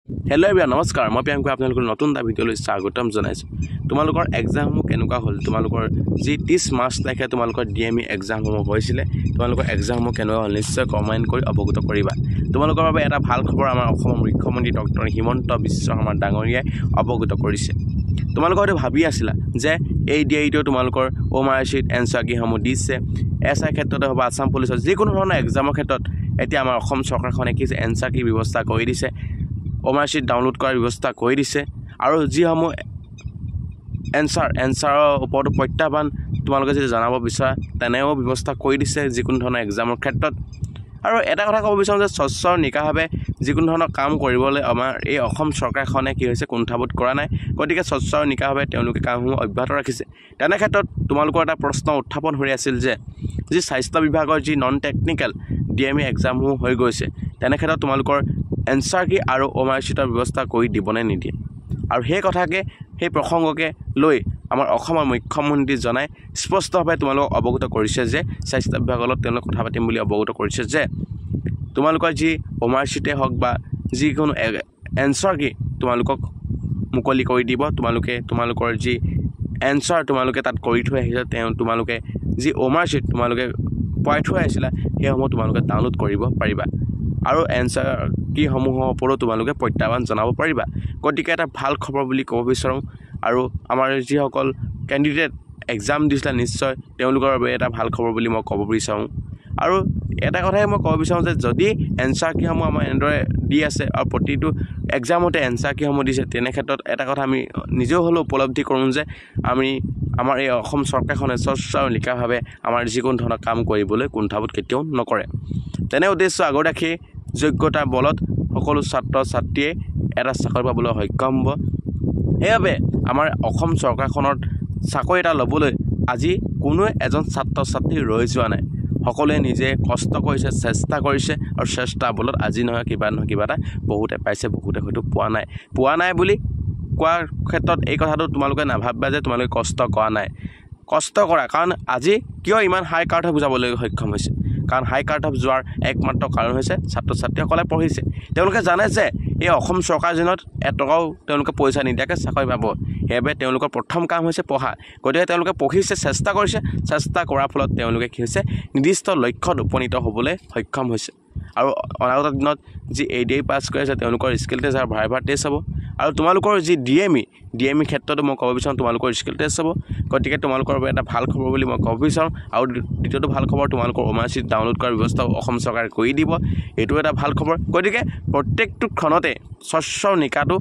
Hello everyone नमस्कार मैं प्रियंका आपनलोকৰ নতুন এটা ভিডিঅ'লৈ স্বাগতম জনাইছো তোমালোকৰ এক্সামসমূহ কেনেকুৱা হ'ল তোমালোকৰ যি 30 মাৰ্চ তাৰিখে তোমালোকৰ ডিএমই এক্সামসমূহ হৈছিল তোমালোকৰ এক্সামসমূহ কেনেকুৱা হ'ল নিশ্চয় কমেন্ট কৰি অৱগত কৰিবা তোমালোকৰ বাবে এটা ভাল খবৰ আমাৰ অসমৰ মুখ্যমন্ত্ৰী ডক্টৰ হিমন্ত বিশ্ব শৰ্মা ডাঙৰীয়াই অৱগত কৰিছে তোমালোকৰ হয়তো ভাবি আছিলা যে এই ডিএইটো তোমালোকৰ ওমাৰশিট এনসাৰ কিসমূহ দিছে এসআই ক্ষেত্ৰতে হ'ব আসাম পুলিচৰ যিকোনো ধৰণৰ এক্সামৰ ক্ষেত্ৰত এতিয়া আমাৰ অসম চৰকাৰখনে কি এনসাৰ কি ব্যৱস্থা কৰি দিছে ওমাৰশিট ডাউনলোড কৰাৰ ব্যৱস্থা কৰি দিছে আৰু যিসমূহ এনসাৰৰ ওপৰত প্ৰত্যাহ্বান তোমালোকে যদি জানাব বিচাৰা তেনেও ব্যৱস্থা কৰি দিছে যিকোনো ধৰণৰ এক্সামৰ ক্ষেত্ৰত আৰু এটা কথা ক'ব বিচাৰো যে স্বচ্ছ নিকাভাৱে যিকোনো ধৰণৰ কাম কৰিবলৈ আমাৰ এই অসম চৰকাৰখনে কি হৈছে কুণ্ঠাবোধ কৰা নাই গতিকে স্বচ্ছ নিকাভাৱে তেওঁলোকে কামসমূহ অব্যাহত ৰাখিছে তেনে ক্ষেত্ৰত তোমালোকৰ এটা প্ৰশ্ন উত্থাপন হৈ আছিল যে যি স্বাস্থ্য বিভাগৰ যি নন টেকনিক্যাল ডিএমই এক্সামসমূহ হৈ গৈছে তেনে ক্ষেত্ৰত তোমালোকৰ এনসাৰ কি আৰু ওমাৰশিটৰ ব্যৱস্থা কৰি দিবনে নিদিয়ে আৰু সেই কথাকে সেই প্ৰসংগকে লৈ আমাৰ অসমৰ মুখ্যমন্ত্ৰী জনাই স্পষ্টভাৱে তোমালোকক অৱগত কৰিছে যে স্বাস্থ্য বিভাগৰ লগত তেওঁলোক কথা পাতিম বুলি অৱগত কৰিছে যে তোমালোকৰ যি ওমাৰশিটে হওক বা যিকোনো এনসাৰ কি তোমালোকক মুকলি কৰি দিব তোমালোকৰ যি এনসাৰ তোমালোকে তাত কৰি থৈ আহিছে তোমালোকে যি ওমাৰশিট তোমালোকে পাই থৈ আহিছিলা সেইসমূহ তোমালোকে ডাউনলোড কৰিব পাৰিবা আৰু এনসাৰ কি সমূহৰ ওপৰত তোমালোকে প্ৰত্যাহ্বান জনাব পাৰিবা গতিকে এটা ভাল খবৰ বুলি ক'ব বিচাৰো আৰু আমাৰ যিসকল ক্যান্ডিডেট এক্সাম দিছিল নিশ্চয় তেওঁলোকৰ বাবে এটা ভাল খবৰ বুলি মই ক'ব বিচাৰো আৰু এটা কথাই মই ক'ব বিচাৰো যে যদি এনসাৰ কি সমূহ আমাৰ এন্ডৰে দি আছে আৰু প্ৰতিটো এক্সামতে এনসাৰ কি সমূহ দিছে তেনে ক্ষেত্ৰত এটা কথা আমি নিজেও হলো উপলব্ধি কৰোঁ যে আমাৰ এই অসম চৰকাৰখনে স্বচ্ছ আৰু নিকাভাৱে আমাৰ যিকোনো ধৰণৰ কাম কৰিবলৈ কুণ্ঠাবোধ কেতিয়াও নকৰে তেনে উদ্দেশ্য আগৰ ৰাখি যোগ্যতা বলত সকলো ছাত্ৰ ছাত্ৰীয়ে এটা চাকৰি পাবলৈ সক্ষম হ'ব সেইবাবে আমাৰ অসম চৰকাৰখনৰ চাকৰি এটা ল'বলৈ আজি কোনো এজন ছাত্ৰ ছাত্ৰী ৰৈ যোৱা নাই সকলোৱে নিজে কষ্ট কৰিছে চেষ্টা কৰিছে আৰু চেষ্টা বলত আজি নহয় কিবা এটা বহুতে পাইছে বহুতে হয়তো পোৱা নাই বুলি কোৱাৰ ক্ষেত্ৰত এই কথাটো তোমালোকে নাভাবিবা যে তোমালোকে কষ্ট কৰা নাই কষ্ট কৰা কাৰণ আজি কিয় ইমান হাই কাৰ্ড বুজাবলৈ সক্ষম হৈছে কাৰণ হাই কাৰ্ড অফ যোৱাৰ একমাত্ৰ কাৰণ হৈছে ছাত্ৰ ছাত্ৰীসকলে পঢ়িছে তেওঁলোকে জানে যে এই অসম চৰকাৰজনত এটকাও তেওঁলোকে পইচা নিদিয়াকৈ চাকৰি পাব হেবে তেওঁলোকৰ প্ৰথম কাম হৈছে পঢ়া গতিকে তেওঁলোকে পঢ়িছে চেষ্টা কৰিছে চেষ্টা কৰাৰ ফলত তেওঁলোকে কি হৈছে নিৰ্দিষ্ট লক্ষ্যত উপনীত হ'বলৈ সক্ষম হৈছে আৰু অনাগত দিনত যি এডিআই পাছ কৰিছে তেওঁলোকৰ স্কিল টেষ্ট আৰু ভাইভা টেষ্ট হ'ব আৰু তোমালোকৰ যি ডিএমই ক্ষেত্ৰতো মই ক'ব বিচাৰো তোমালোকৰ স্কিল টেষ্ট হ'ব গতিকে তোমালোকৰ বাবে এটা ভাল খবৰ বুলি মই ক'ব বিচাৰো আৰু দ্বিতীয়টো ভাল খবৰ তোমালোকৰ ওমাৰশিট ডাউনলোড কৰাৰ ব্যৱস্থা অসম চৰকাৰে কৰি দিব এইটো এটা ভাল খবৰ গতিকে প্ৰত্যেকটো ক্ষণতে স্বচ্ছ নিকাটো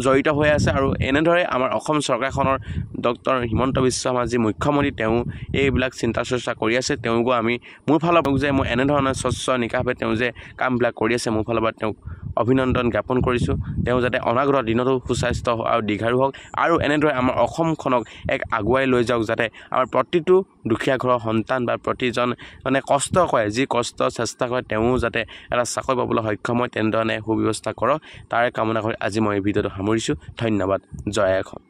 জড়িত হৈ আছে আৰু এনেদৰে আমাৰ অসম চৰকাৰখনৰ ডক্টৰ হিমন্ত বিশ্ব শৰ্মা যি মুখ্যমন্ত্ৰী তেওঁ এইবিলাক চিন্তা চৰ্চা কৰি আছে তেওঁকো আমি মোৰ ফালৰ পৰা যে মই এনেধৰণৰ স্বচ্ছ নিকাভাৱে তেওঁ যে কামবিলাক কৰি আছে মোৰ ফালৰ পৰা তেওঁক অভিনন্দন জ্ঞাপন কৰিছো তেওঁ যাতে অনাগত দিনতো সুস্বাস্থ্য আৰু দীৰ্ঘায়ু হওক আৰু এনেদৰে আমাৰ অসমখনক এক আগুৱাই লৈ যাওক যাতে আমাৰ প্ৰতিটো দুখীয়া ঘৰৰ সন্তান বা প্ৰতিজন মানে কষ্ট কৰে যি কষ্ট চেষ্টা কৰে তেওঁ যাতে এটা চাকৰি পাবলৈ সক্ষম হয় তেনেধৰণে সুব্যৱস্থা কৰক তাৰে কামনা কৰি আজি মই এই ভিডিঅ'টো সামৰিছো ধন্যবাদ জয় অসম।